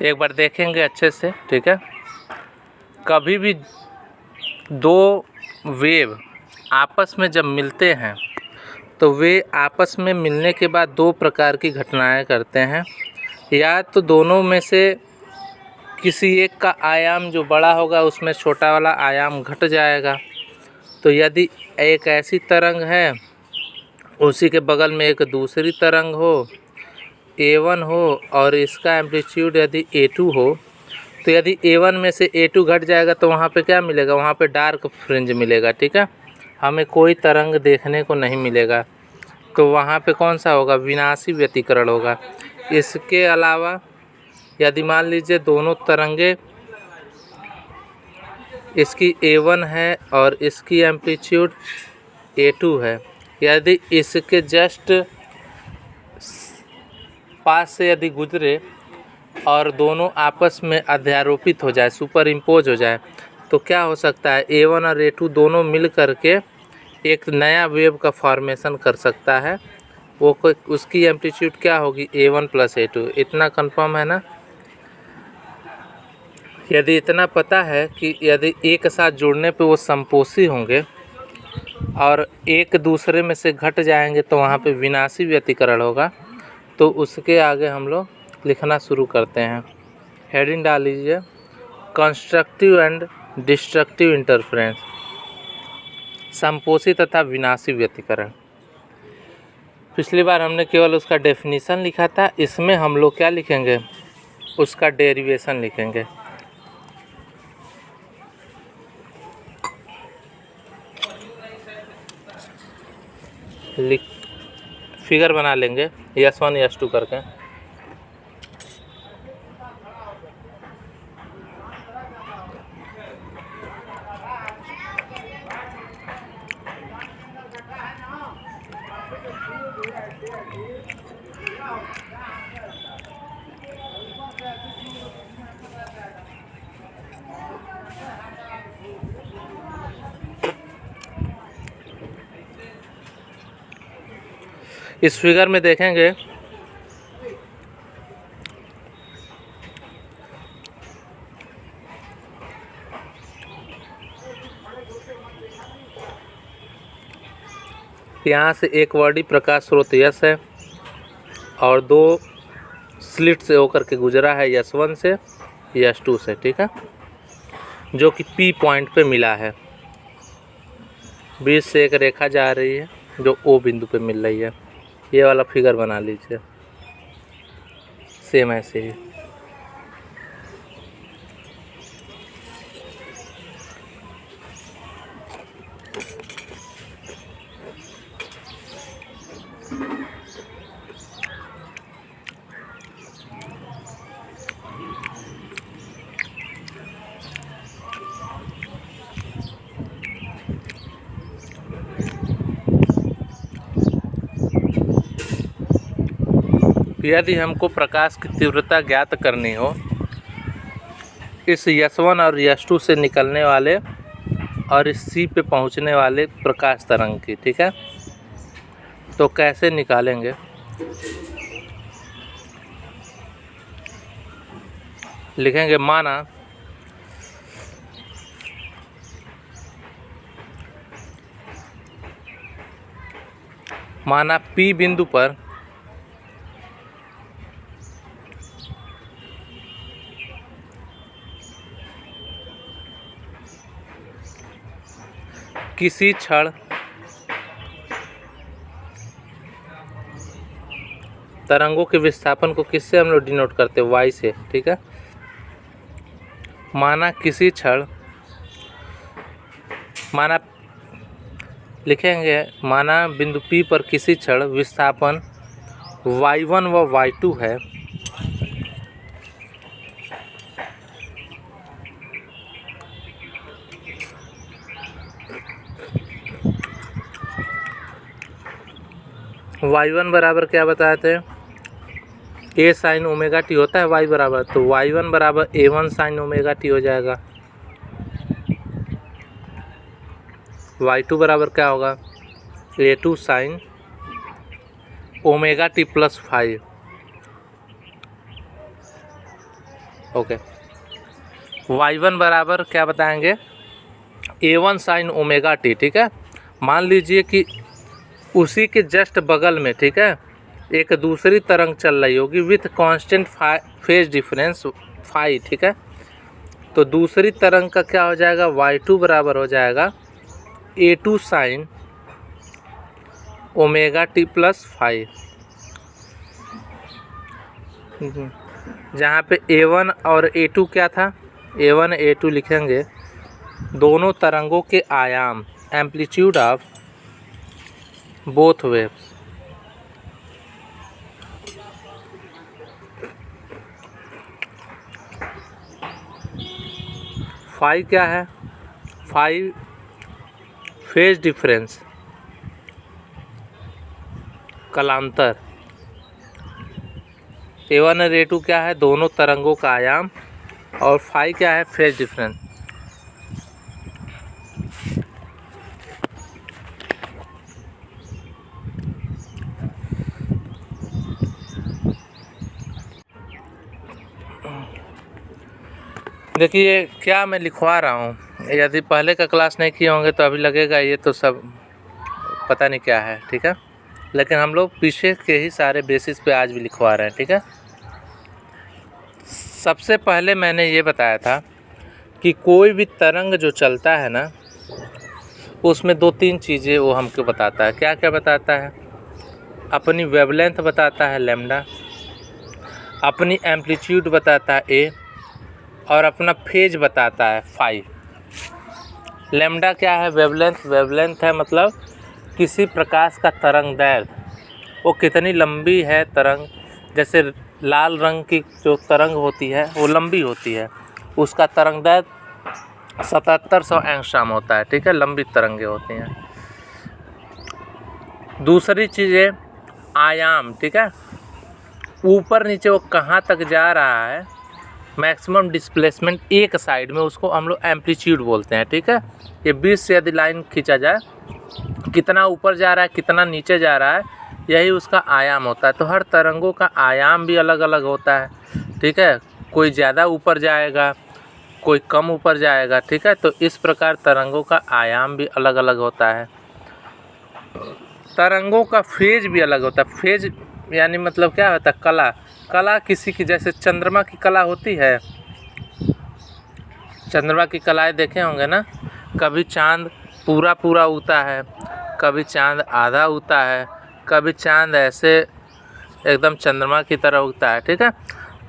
एक बार देखेंगे अच्छे से, ठीक है। कभी भी दो वेव आपस में जब मिलते हैं तो वे आपस में मिलने के बाद दो प्रकार की घटनाएं करते हैं। या तो दोनों में से किसी एक का आयाम जो बड़ा होगा उसमें छोटा वाला आयाम घट जाएगा। तो यदि एक ऐसी तरंग है, उसी के बगल में एक दूसरी तरंग हो A1 हो और इसका एम्पलीट्यूड यदि A2 हो, तो यदि A1 में से A2 घट जाएगा तो वहाँ पे क्या मिलेगा, वहाँ पे डार्क फ्रिंज मिलेगा, ठीक है। हमें कोई तरंग देखने को नहीं मिलेगा। तो वहाँ पे कौन सा होगा, विनाशी व्यतिकरण होगा। इसके अलावा यदि मान लीजिए दोनों तरंगे, इसकी A1 है और इसकी एम्पलीट्यूड A2 है, यदि इसके जस्ट पास से यदि गुजरे और दोनों आपस में अध्यारोपित हो जाए, सुपर इम्पोज हो जाए, तो क्या हो सकता है, A1 और A2 दोनों मिल करके एक नया वेव का फॉर्मेशन कर सकता है। वो कोई उसकी एम्पलीट्यूड क्या होगी, A1 + A2। इतना कंफर्म है ना। यदि इतना पता है कि यदि एक साथ जुड़ने पे वो समपोषी होंगे और एक दूसरे में से घट जाएंगे तो वहाँ पे विनाशी व्यतिकरण होगा। तो उसके आगे हम लोग लिखना शुरू करते हैं। हेडिंग डाल लीजिए, कंस्ट्रक्टिव एंड डिस्ट्रक्टिव इंटरफेरेंस, समपोषी तथा विनाशी व्यतिकरण। पिछली बार हमने केवल उसका डेफिनेशन लिखा था, इसमें हम लोग क्या लिखेंगे, उसका डेरिवेशन लिखेंगे। फिगर बना लेंगे S1 S2 करके। इस फिगर में देखेंगे यहाँ से एक बॉडी प्रकाश स्रोत S है और दो स्लिट से होकर के गुजरा है S1 से S2 से, ठीक है, जो कि P पॉइंट पे मिला है। बीच से एक रेखा जा रही है जो O बिंदु पे मिल रही है। ये वाला फिगर बना लीजिए, सेम ऐसे ही। यदि हमको प्रकाश की तीव्रता ज्ञात करनी हो इस S1 और S2 से निकलने वाले और इस C पे पहुंचने वाले प्रकाश तरंग की, ठीक है, तो कैसे निकालेंगे। लिखेंगे माना P बिंदु पर किसी क्षण तरंगों के विस्थापन को किससे हम लोग डिनोट करते हैं, Y से, ठीक है। माना किसी क्षण, माना लिखेंगे, माना बिंदु P पर किसी क्षण विस्थापन Y1 व Y2 है, Y1 बराबर क्या बताए थे, A sin ओमेगा टी होता है Y बराबर, तो Y1 बराबर A1 sin ओमेगा टी हो जाएगा। Y2 बराबर क्या होगा, A2 sin omega T +5। Okay. y1 बराबर क्या बताएंगे, a1 साइन ओमेगा टी, ठीक है। मान लीजिए कि उसी के जस्ट बगल में, ठीक है, एक दूसरी तरंग चल रही होगी with constant phase difference phi, ठीक है। तो दूसरी तरंग का क्या हो जाएगा, y2 बराबर हो जाएगा a2 sine omega t plus phi, जहाँ पे a1 और a2 क्या था, a1 a2 लिखेंगे, दोनों तरंगों के आयाम, amplitude of both waves. Phi क्या है, फाई फेज डिफरेंस, कलांतर। a1 और a2 क्या है, दोनों तरंगों का आयाम, और फाई क्या है, फेज डिफरेंस। देखिए क्या मैं लिखवा रहा हूँ, यदि पहले का क्लास नहीं किए होंगे तो अभी लगेगा ये तो सब पता नहीं क्या है, ठीक है, लेकिन हम लोग पीछे के ही सारे बेसिस पे आज भी लिखवा रहे हैं, ठीक है। सबसे पहले मैंने ये बताया था कि कोई भी तरंग जो चलता है ना, उसमें 2-3 चीज़ें वो हमको बताता है। क्या क्या बताता है, अपनी वेवलेंथ बताता है लैम्डा, अपनी एम्पलीट्यूड बताता है ए, और अपना फेज बताता है फाई। लैम्डा क्या है, वेवलेंथ, वेवलेंथ है मतलब किसी प्रकाश का तरंग दैर्घ्य, वो कितनी लंबी है तरंग। जैसे लाल रंग की जो तरंग होती है वो लंबी होती है, उसका तरंग दैर्घ्य 7700 एंगस्ट्रॉम होता है, ठीक है, लंबी तरंगें होती हैं। दूसरी चीज़ें आयाम, ठीक है, ऊपर नीचे वो कहाँ तक जा रहा है, मैक्सिमम डिस्प्लेसमेंट एक साइड में, उसको हम लोग एम्पलीट्यूड बोलते हैं, ठीक है। ये 20 से यदि लाइन खींचा जाए, कितना ऊपर जा रहा है कितना नीचे जा रहा है, यही उसका आयाम होता है। तो हर तरंगों का आयाम भी अलग अलग होता है, ठीक है, कोई ज़्यादा ऊपर जाएगा, कोई कम ऊपर जाएगा, ठीक है। तो इस प्रकार तरंगों का आयाम भी अलग अलग होता है। तरंगों का फेज भी अलग होता है। फेज यानी मतलब क्या होता है, कला। कला किसी की, जैसे चंद्रमा की कला होती है, चंद्रमा की कलाएं देखे होंगे ना, कभी चांद पूरा पूरा उगता है, कभी चांद आधा उगता है, कभी चांद ऐसे एकदम चंद्रमा की तरह उगता है, ठीक है।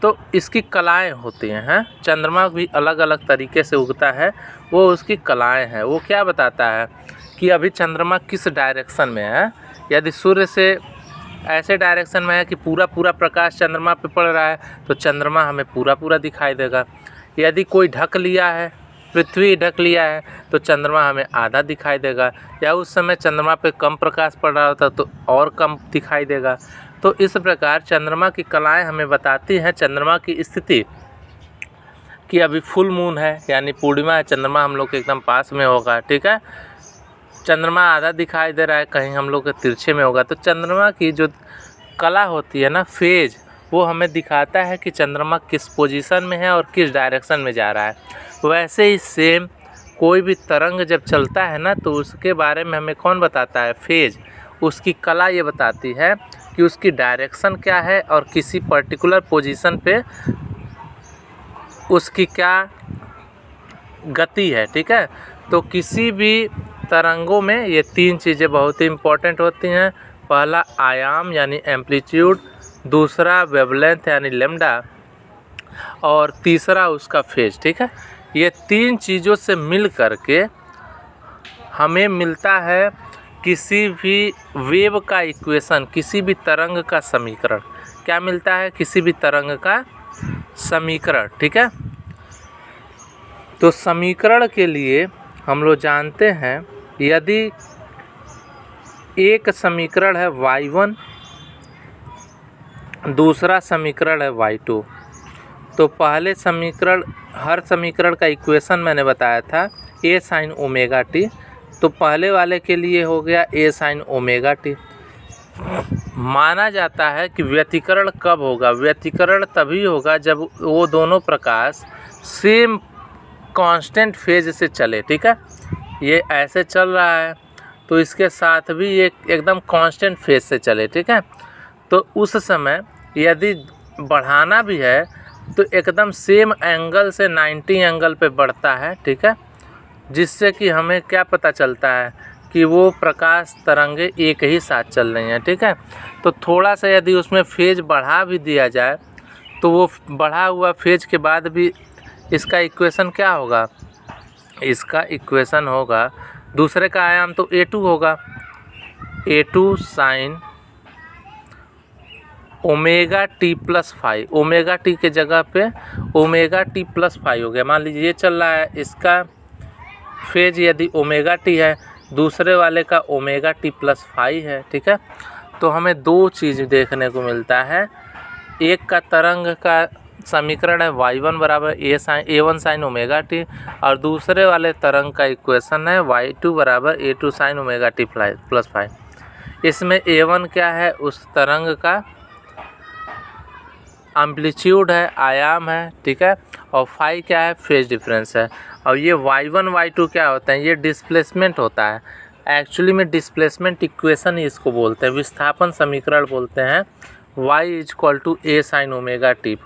तो इसकी कलाएं होती हैं, चंद्रमा भी अलग अलग तरीके से उगता है, वो उसकी कलाएं हैं। वो क्या बताता है कि अभी चंद्रमा किस डायरेक्शन में है। यदि सूर्य से ऐसे डायरेक्शन में है कि पूरा पूरा प्रकाश चंद्रमा पे पड़ रहा है, तो चंद्रमा हमें पूरा पूरा दिखाई देगा। यदि कोई ढक लिया है, पृथ्वी ढक लिया है, तो चंद्रमा हमें आधा दिखाई देगा, या उस समय चंद्रमा पे कम प्रकाश पड़ रहा होता तो और कम दिखाई देगा। तो इस प्रकार चंद्रमा की कलाएं हमें बताती हैं चंद्रमा की स्थिति, कि अभी फुल मून है यानी पूर्णिमा है, चंद्रमा हम लोग के एकदम पास में होगा, ठीक है। चंद्रमा आधा दिखाई दे रहा है, कहीं हम लोग के तिरछे में होगा। तो चंद्रमा की जो कला होती है ना, फेज, वो हमें दिखाता है कि चंद्रमा किस पोजीशन में है और किस डायरेक्शन में जा रहा है। वैसे ही सेम कोई भी तरंग जब चलता है ना, तो उसके बारे में हमें कौन बताता है, फेज। उसकी कला ये बताती है कि उसकी डायरेक्शन क्या है और किसी पर्टिकुलर पोजीशन पे उसकी क्या गति है, ठीक है। तो किसी भी तरंगों में ये 3 चीज़ें बहुत ही इम्पोर्टेंट होती हैं। पहला आयाम यानी एम्पलीट्यूड, दूसरा वेवलेंथ यानी लैम्डा, और तीसरा उसका फेज, ठीक है। ये 3 चीज़ों से मिल करके हमें मिलता है किसी भी वेव का इक्वेशन, किसी भी तरंग का समीकरण। क्या मिलता है, किसी भी तरंग का समीकरण, ठीक है। तो समीकरण के लिए हम लोग जानते हैं, यदि एक समीकरण है y1, दूसरा समीकरण है y2, तो पहले समीकरण, हर समीकरण का इक्वेशन मैंने बताया था a sin ओमेगा टी, तो पहले वाले के लिए हो गया a sin ओमेगा टी माना जाता है कि व्यतिकरण कब होगा? व्यतिकरण तभी होगा जब वो दोनों प्रकाश सेम कांस्टेंट फेज से चले। ठीक है, ये ऐसे चल रहा है तो इसके साथ भी ये एकदम कांस्टेंट फेज से चले। ठीक है, तो उस समय यदि बढ़ाना भी है तो एकदम सेम एंगल से 90 एंगल पे बढ़ता है। ठीक है, जिससे कि हमें क्या पता चलता है कि वो प्रकाश तरंगे एक ही साथ चल रही हैं। ठीक है, तो थोड़ा सा यदि उसमें फेज बढ़ा भी दिया जाए तो वो बढ़ा हुआ फेज के बाद भी इसका इक्वेशन क्या होगा? इसका इक्वेशन होगा, दूसरे का आयाम तो a2 होगा, a2 sine omega t plus phi. Omega t के जगह पे ओमेगा टी प्लस फाई हो गया। मान लीजिए ये चल रहा है, इसका फेज यदि ओमेगा टी है, दूसरे वाले का ओमेगा टी प्लस फाई है। ठीक है, तो हमें दो चीज़ देखने को मिलता है। एक का तरंग का समीकरण है y1 बराबर a1 साइन ओमेगा टी, और दूसरे वाले तरंग का इक्वेशन है y2 बराबर a2 sine omega t plus phi. इसमें a1 क्या है? उस तरंग का एम्पलीट्यूड है, आयाम है। ठीक है, और फाई क्या है? फेज डिफरेंस है। और ये y1 y2 क्या होता है? ये डिस्प्लेसमेंट होता है। एक्चुअली में डिस्प्लेसमेंट इक्वेशन ही इसको बोलते हैं, विस्थापन समीकरण बोलते हैं। y equal to a sine omega t,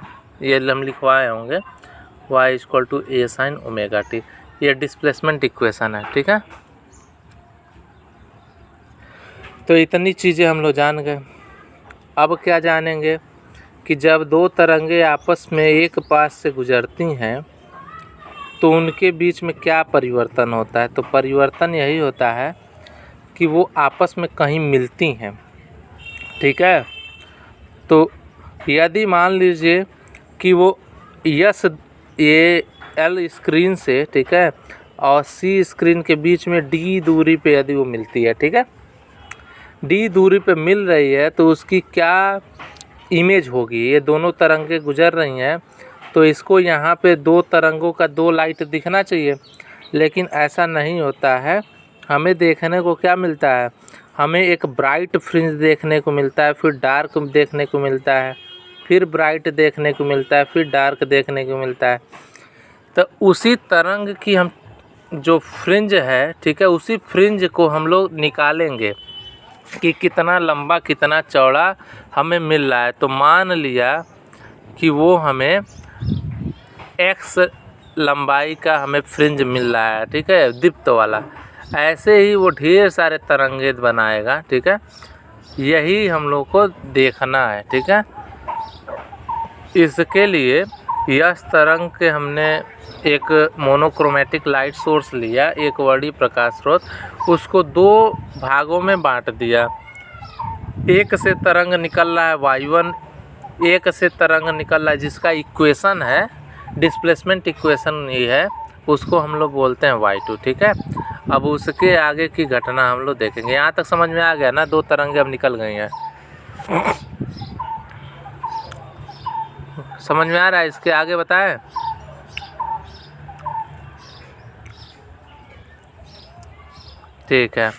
ये हम लिखवाए होंगे, y equal to a sine omega t, ये डिस्प्लेसमेंट इक्वेशन है। ठीक है, तो इतनी चीज़ें हम लोग जान गए। अब क्या जानेंगे कि जब दो तरंगे आपस में एक पास से गुजरती हैं तो उनके बीच में क्या परिवर्तन होता है? तो परिवर्तन यही होता है कि वो आपस में कहीं मिलती हैं। ठीक है, तो यदि मान लीजिए कि वो ये L स्क्रीन से, ठीक है, और C स्क्रीन के बीच में D दूरी पे यदि वो मिलती है, ठीक है, D दूरी पे मिल रही है तो उसकी क्या इमेज होगी? ये दोनों तरंगे गुजर रही हैं तो इसको यहाँ पे दो तरंगों का दो लाइट दिखना चाहिए, लेकिन ऐसा नहीं होता है। हमें देखने को क्या मिलता है? हमें एक ब्राइट फ्रिंज देखने को मिलता है, फिर डार्क देखने को मिलता है, फिर ब्राइट देखने को मिलता है, फिर डार्क देखने को मिलता है। तो उसी तरंग की हम जो फ्रिंज है, ठीक है, उसी फ्रिंज को हम लोग निकालेंगे कि कितना लंबा कितना चौड़ा हमें मिल रहा है। तो मान लिया कि वो हमें x लंबाई का हमें फ्रिंज मिल रहा है, ठीक है, दीप्त वाला। ऐसे ही वो ढेर सारे तरंगे बनाएगा। ठीक है, यही हम लोग को देखना है। ठीक है, इसके लिए यश तरंग के हमने एक मोनोक्रोमेटिक लाइट सोर्स लिया, एक वर्णी प्रकाश स्रोत, उसको दो भागों में बांट दिया। एक से तरंग निकल रहा है y1, एक से तरंग निकल रहा है जिसका इक्वेशन है, डिस्प्लेसमेंट इक्वेशन ये है, उसको हम लोग बोलते हैं y2। ठीक है, अब उसके आगे की घटना हम लोग देखेंगे। यहाँ तक समझ में आ गया ना? दो तरंगे अब निकल गई हैं, समझ में आ रहा है? इसके आगे बताएं। ठीक है,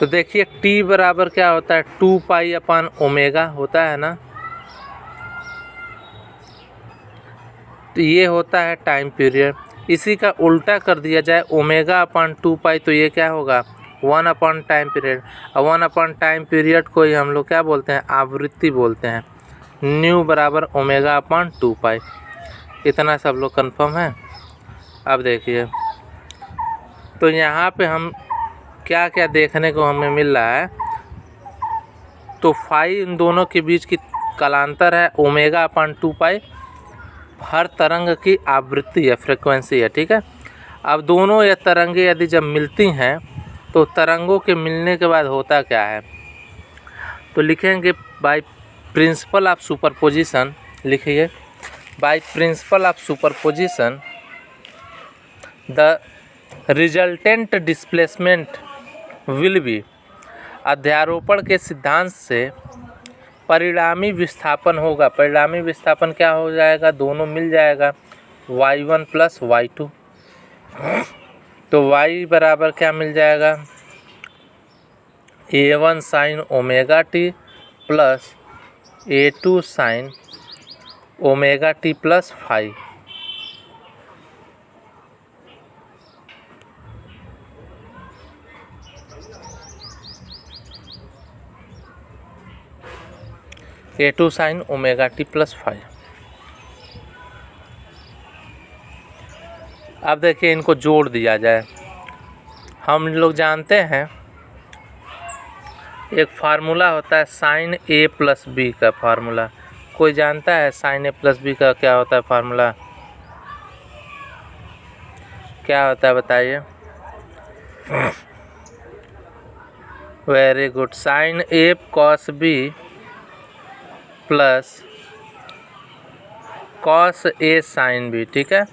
तो देखिए t बराबर क्या होता है? 2 पाई अपान ओमेगा होता है ना। तो ये होता है टाइम पीरियड। इसी का उल्टा कर दिया जाए ओमेगा अपान 2 पाई, तो ये क्या होगा? 1 अपान टाइम पीरियड। और 1 अपान टाइम पीरियड को ही हम लोग क्या बोलते हैं? आवृत्ति बोलते हैं। न्यू बराबर ओमेगा अपान 2 पाई। इतना सब लोग कंफर्म है? अब देखिए, तो यहाँ पे हम क्या क्या देखने को हमें मिल रहा है? तो फाई इन दोनों के बीच की कालांतर है, ओमेगा अपान 2 पाई हर तरंग की आवृत्ति है, फ्रिक्वेंसी है। ठीक है, अब दोनों ये तरंगे यदि जब मिलती हैं तो तरंगों के मिलने के बाद होता क्या है? तो लिखेंगे बाय प्रिंसिपल ऑफ सुपरपोजिशन। लिखिए, by principle of superposition the resultant displacement will be. अध्यारोपण के सिद्धांत से परिणामी विस्थापन होगा। परिणामी विस्थापन क्या हो जाएगा? दोनों मिल जाएगा, y1 प्लस y2। तो y बराबर क्या मिल जाएगा? A1 sine omega t plus A2 sine omega t plus phi. A2 sine omega t plus phi. अब देखिए इनको जोड़ दिया जाए। हम लोग जानते हैं एक फार्मूला होता है साइन ए प्लस बी का फार्मूला। कोई जानता है साइन ए प्लस बी का क्या होता है फार्मूला? क्या होता है बताइए। Very good, sign A cos B plus cos A sine B. ठीक है,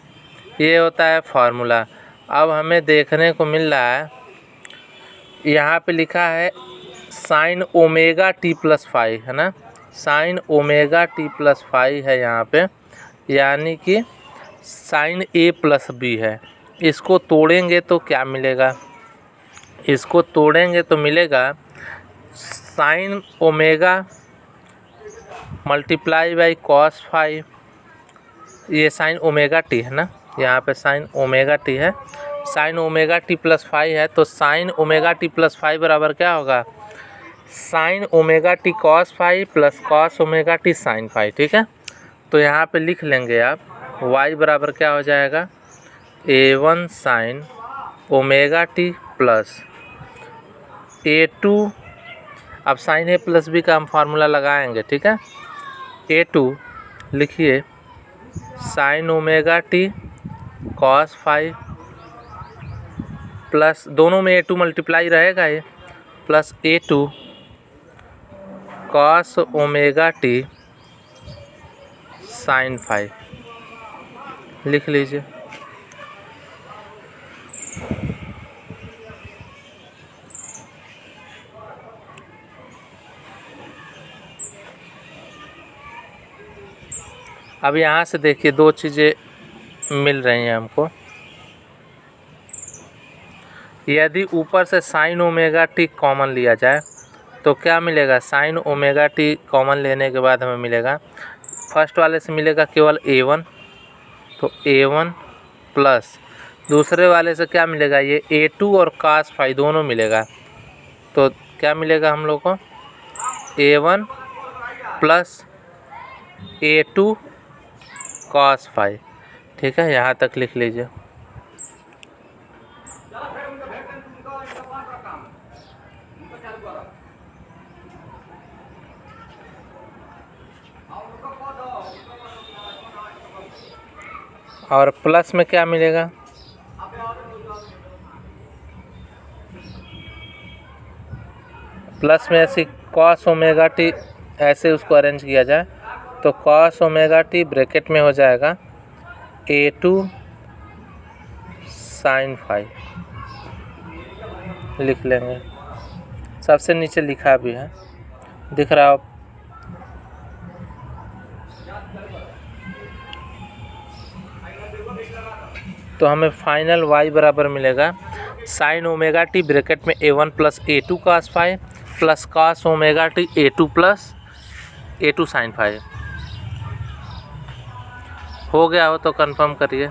ये होता है फार्मूला। अब हमें देखने को मिल रहा है यहाँ पे लिखा है sine omega t plus phi, है ना। Sine omega t plus phi है यहाँ पे, यानी कि साइन ए प्लस बी है। इसको तोड़ेंगे तो क्या मिलेगा? इसको तोड़ेंगे तो मिलेगा sine omega multiply by cos phi. ये साइन ओमेगा टी है ना, यहाँ पे साइन ओमेगा टी है। Sine omega t plus phi है, तो sine omega t plus phi बराबर क्या होगा? Sine omega t cos phi plus cos omega t sine phi. ठीक है, तो यहाँ पे लिख लेंगे आप y बराबर क्या हो जाएगा? A1 sine omega t plus A2, अब साइन ए प्लस बी का हम फार्मूला लगाएंगे। ठीक है, A2 लिखिए sine omega t cos phi plus, दोनों में A2 मल्टीप्लाई रहेगा ये, plus A2 cos omega t sine phi. लिख लीजिए। अब यहाँ से देखिए दो चीज़ें मिल रही हैं हमको। यदि ऊपर से साइन ओमेगा टी कॉमन लिया जाए तो क्या मिलेगा? साइन ओमेगा टी कॉमन लेने के बाद हमें मिलेगा, फर्स्ट वाले से मिलेगा केवल A1, तो A1 प्लस दूसरे वाले से क्या मिलेगा? ये A2 और cos फाई दोनों मिलेगा, तो क्या मिलेगा हम लोग को? A1 plus A2 cos phi. ठीक है, यहाँ तक लिख लीजिए। और प्लस में क्या मिलेगा? प्लस में ऐसी कॉस ओमेगा टी, ऐसे उसको अरेंज किया जाए तो कॉस ओमेगा टी ब्रैकेट में हो जाएगा A2 साइन फाई। लिख लेंगे, सबसे नीचे लिखा भी है, दिख रहा हो। तो हमें फाइनल y बराबर मिलेगा साइन ओमेगा टी ब्रैकेट में A1 plus A2 cos phi plus cos omega t A2 plus A2 sine phi. हो गया हो तो कंफर्म करिए।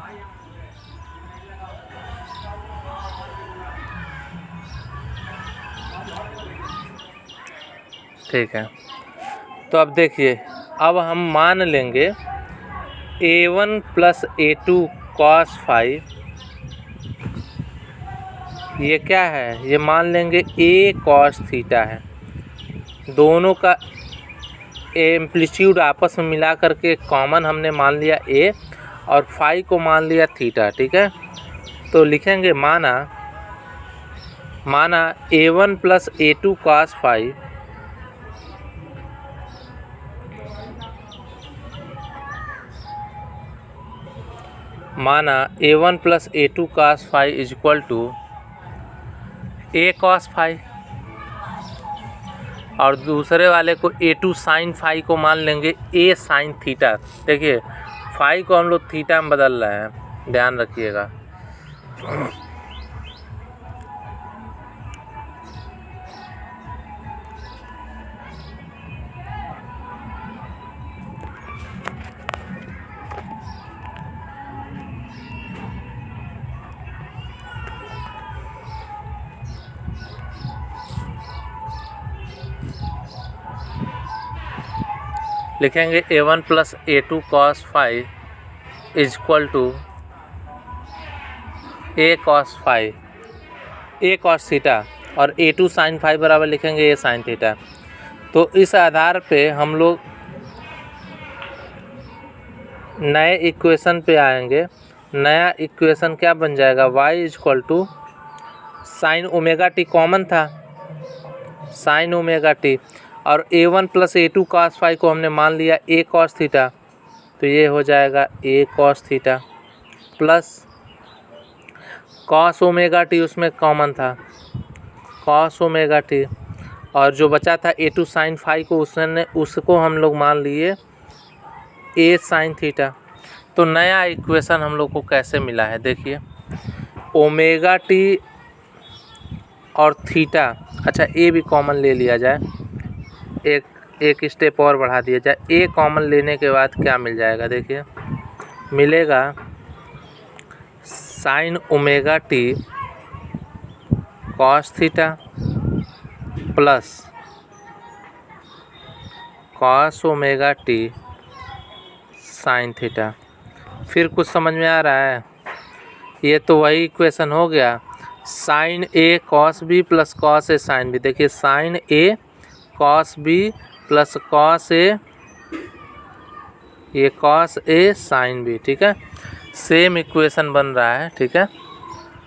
ठीक है, तो अब देखिए, अब हम मान लेंगे A1 plus A2 cos phi, ये क्या है? ये मान लेंगे A cos थीटा है। दोनों का एम्पलीट्यूड आपस में मिला करके कॉमन हमने मान लिया A और फाई को मान लिया थीटा। ठीक है, तो लिखेंगे माना A1 plus A2 cos phi A1 plus A2 cos phi is equal to A cos phi, और दूसरे वाले को A2 साइन फाई को मान लेंगे A साइन थीटा। देखिए फाई को हम लोग थीटा में बदल रहे हैं, ध्यान रखिएगा। लिखेंगे A1 plus A2 cos phi is equal to A cos phi, A cos theta, और A2 साइन फाई बराबर लिखेंगे A साइन थीटा। तो इस आधार पे हम लोग नए इक्वेशन पे आएंगे। नया इक्वेशन क्या बन जाएगा, y is equal to sine omega t, common था साइन ओमेगा टी, और A1 plus A2 cos phi को हमने मान लिया A cos थीटा, तो ये हो जाएगा A cos theta plus cos omega T, उसमें कॉमन था cos ओमेगा टी, और जो बचा था A2 साइन फाई को उसको हम लोग मान लिए A साइन थीटा। तो नया इक्वेशन हम लोग को कैसे मिला है, देखिए ओमेगा टी और थीटा, अच्छा A भी कॉमन ले लिया जाए, एक स्टेप और बढ़ा दिया जाए। A कॉमन लेने के बाद क्या मिल जाएगा, देखिए मिलेगा sine omega t cos theta plus cos omega t sine theta. फिर कुछ समझ में आ रहा है, ये तो वही इक्वेशन हो गया, sine A cos B plus cos A sine B। देखिए sine A cos B plus cos A, ये कॉस A साइन B, ठीक है, सेम इक्वेशन बन रहा है, ठीक है,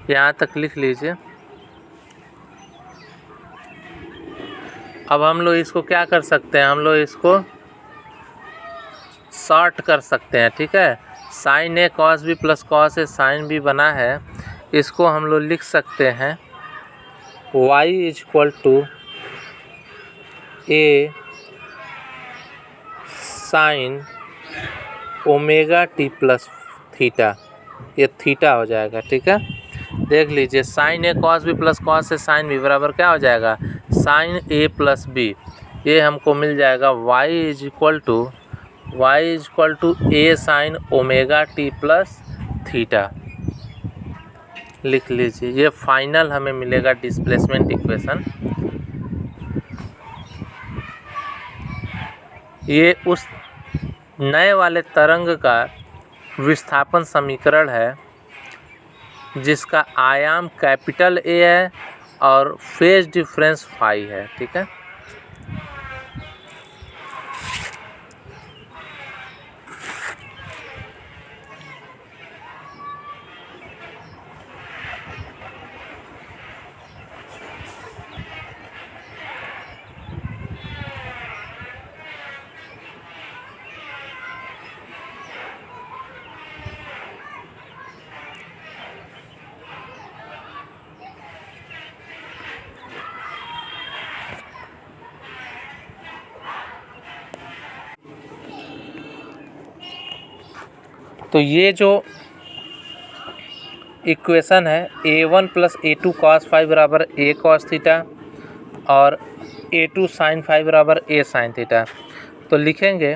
यहाँ तक लिख लीजिए। अब हम लोग इसको क्या कर सकते हैं, हम लोग इसको शॉर्ट कर सकते हैं, ठीक है। Sine A cos B plus cos A sine B बना है, इसको हम लोग लिख सकते हैं y is equal to A sine omega t plus theta, ये थीटा हो जाएगा, ठीक है। देख लीजिए sine A cos B plus cos A sine B बराबर क्या हो जाएगा, साइन A प्लस B, ये हमको मिल जाएगा y is equal to A sine omega t plus theta. लिख लीजिए, ये फाइनल हमें मिलेगा डिस्प्लेसमेंट इक्वेशन। ये उस नए वाले तरंग का विस्थापन समीकरण है जिसका आयाम कैपिटल A है और फेज डिफरेंस फाई है, ठीक है। तो ये जो इक्वेशन है A1 plus A2 cos phi बराबर A cos थीटा और A2 साइन फाई बराबर A साइन थीटा, तो लिखेंगे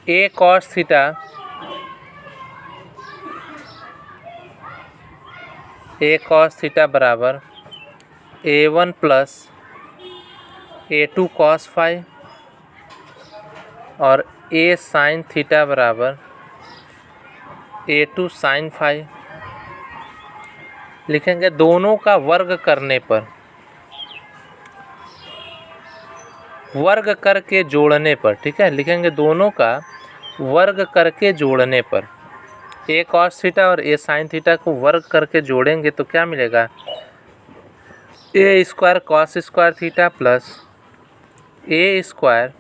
A cos थीटा बराबर A1 plus A2 cos phi और A साइन थीटा बराबर A2 साइन फाई। लिखेंगे दोनों का वर्ग करने पर, वर्ग करके जोड़ने पर, ठीक है, लिखेंगे दोनों का वर्ग करके जोड़ने पर, A cos थीटा और A साइन थीटा को वर्ग करके जोड़ेंगे तो क्या मिलेगा, A square cos square theta plus A square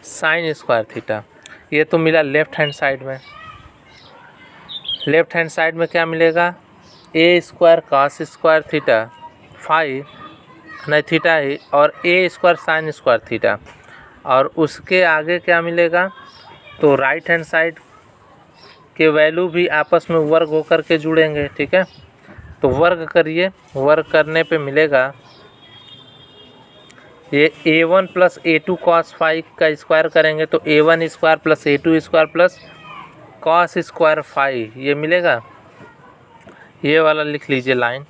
sine square theta. ये तो मिला लेफ्ट हैंड साइड में। लेफ्ट हैंड साइड में क्या मिलेगा, A square cos square theta phi नहीं थीटा ही, और A square sine square theta, और उसके आगे क्या मिलेगा, तो राइट हैंड साइड के वैल्यू भी आपस में वर्ग होकर के जुड़ेंगे, ठीक है। तो वर्ग करिए, वर्ग करने पे मिलेगा ये A1 plus A2 cos phi का स्क्वायर करेंगे तो A1 square plus A2 square plus cos square phi, ये मिलेगा। ये वाला लिख लीजिए line,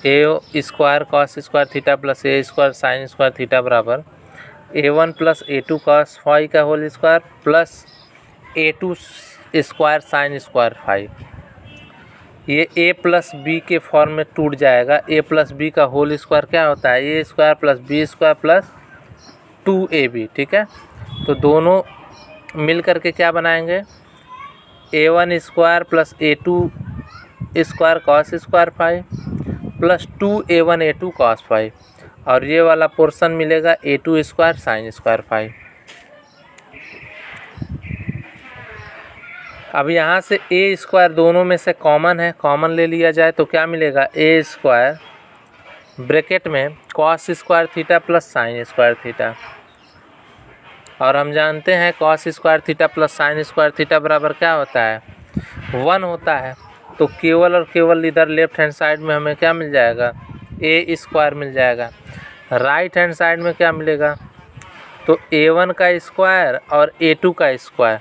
A square cos square theta plus A square sine square theta बराबर A1 plus A2 cos phi का whole square plus A2 square sine square phi. ये A plus B के फॉर्म में टूट जाएगा। A प्लस बी का whole square क्या होता है? A square plus B square plus 2AB, ठीक है। तो दोनों मिल करके क्या बनाएंगे? A1 square plus A2 square cos square phi plus 2A1 A2 cos phi, और ये वाला पोर्शन मिलेगा A2 square sine square phi. अब यहाँ से ए स्क्वायर दोनों में से कॉमन है, कॉमन ले लिया जाए तो क्या मिलेगा? ए स्क्वायर ब्रैकेट में cos square theta plus sine square theta, और हम जानते हैं cos square theta plus sine square theta बराबर क्या होता है? 1 होता है। तो केवल और केवल इधर लेफ्ट हैंड साइड में हमें क्या मिल जाएगा? ए स्क्वायर मिल जाएगा। राइट हैंड साइड में क्या मिलेगा? तो A1 का स्क्वायर और A2 का स्क्वायर।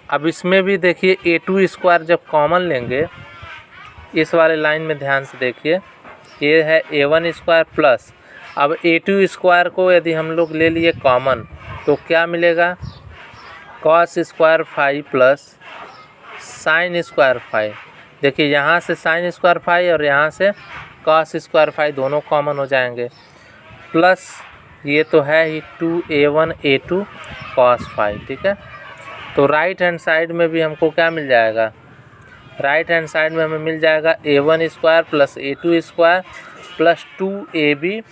अब इसमें भी देखिए A2 स्क्वायर जब कॉमन लेंगे, इस वाले लाइन में ध्यान से देखिए, ये है A1 स्क्वायर प्लस, अब A2 स्क्वायर को यदि हम लोग ले लिए कॉमन तो क्या मिलेगा? Cos square phi plus sine square phi. देखिए यहाँ से साइन स्क्वायर फाई और यहाँ से कॉस स्क्वायर फाई दोनों कॉमन हो जाएंगे, प्लस ये तो है ही 2A1 A2 कॉस फाई, ठीक है। तो राइट हैंड साइड में भी हमको क्या मिल जाएगा? राइट हैंड साइड में हमें मिल जाएगा A1 square plus A2 square plus 2AB,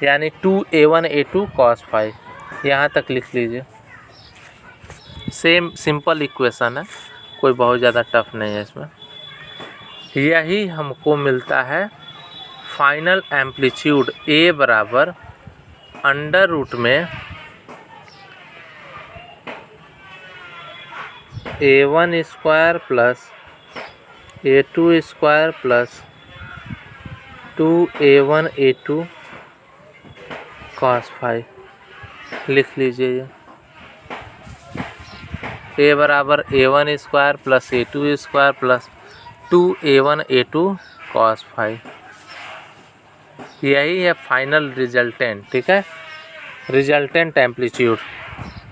यानी 2A1 A2 कॉस फाई। यहाँ तक लिख लीजिए। सेम सिंपल इक्वेशन है, कोई बहुत ज़्यादा टफ नहीं है इसमें। यही हमको मिलता है फाइनल एम्पलीट्यूड A बराबर अंडर रूट में A1 square plus A2 square plus 2A1 A2 cos phi. लिख लीजिए ये A बराबर A1 square plus A2 square plus 2A1 A2 cos phi. यही है फाइनल रिजल्टेंट, ठीक है, रिजल्टेंट एम्पलीट्यूड,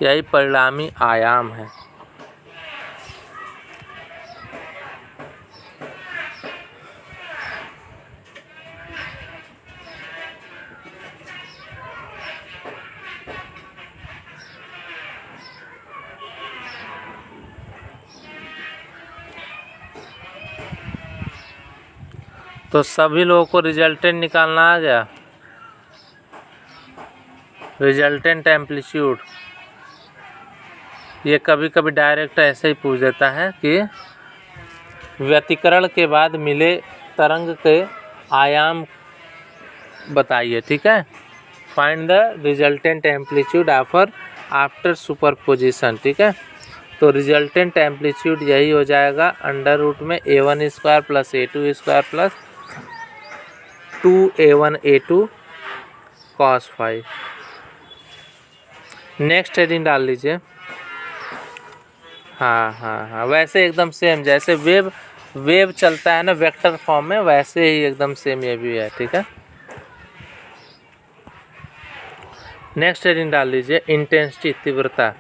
यही परिणामी आयाम है। तो सभी लोगों को रिजल्टेंट निकालना आ गया। रिजल्टेंट एम्पलीट्यूड ये कभी कभी डायरेक्ट ऐसे ही पूछ देता है कि व्यतिकरण के बाद मिले तरंग के आयाम बताइए, ठीक है। Find the resultant amplitude after superposition, ठीक है। तो रिजल्टेंट एम्पलीट्यूड यही हो जाएगा अंडर रूट में A1 square plus A2 square plus 2A1 A2 cos phi. Next heading डाल लीजिए। हाँ, वैसे एकदम सेम जैसे वेव चलता है ना वेक्टर फॉर्म में, वैसे ही एकदम सेम ये भी है, ठीक है। नेक्स्ट हेडिंग डाल लीजिए इंटेंसिटी, तीव्रता।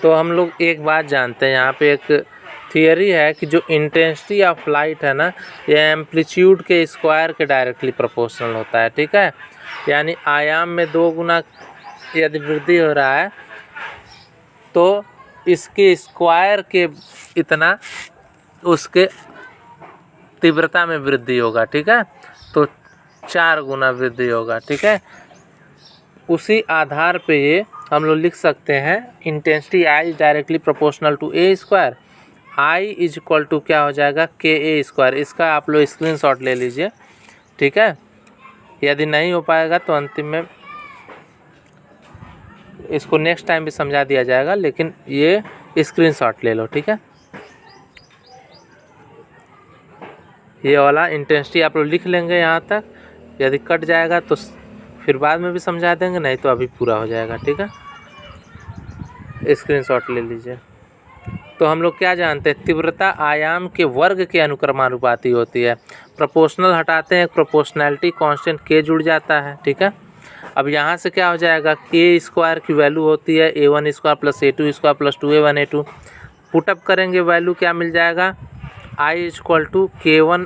तो हम लोग एक बात जानते हैं, यहाँ पे एक थियरी है कि जो इंटेंसिटी ऑफ लाइट है ना, ये एम्पलीट्यूड के स्क्वायर के डायरेक्टली प्रोपोर्शनल होता है, ठीक है। यानी आयाम में 2 गुना यदि वृद्धि हो रहा है तो इसके स्क्वायर के इतना उसके तीव्रता में वृद्धि होगा, ठीक है। तो 4 गुना वृद्धि होगा, ठीक है। उसी आधार पे ये हम लोग लिख सकते हैं intensity I is directly proportional to A square. I is equal to क्या हो जाएगा? KA square. इसका आप लोग स्क्रीनशॉट ले लीजिए, ठीक है। यदि नहीं हो पाएगा तो अंतिम में इसको नेक्स्ट टाइम भी समझा दिया जाएगा, लेकिन ये स्क्रीनशॉट ले लो, ठीक है। ये वाला इंटेंसिटी आप लोग लिख लेंगे यहाँ तक। यदि कट जाएगा तो फिर बाद में भी समझा देंगे, नहीं तो अभी पूरा हो जाएगा। ठीक है, स्क्रीनशॉट ले लीजिए। तो हम लोग क्या जानते हैं, तीव्रता आयाम के वर्ग के अनुक्रमानुपाती होती है। प्रोपोर्शनल हटाते हैं, प्रोपोर्शनैलिटी कांस्टेंट के जुड़ जाता है। ठीक है, अब यहाँ से क्या हो जाएगा, ए स्क्वायर की वैल्यू होती है A1 square plus A2 square plus 2A1 A2। Put up करेंगे वैल्यू क्या मिल जाएगा, I equal to K1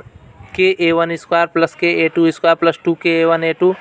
K A1 square plus K A2 square plus 2 K A1 A2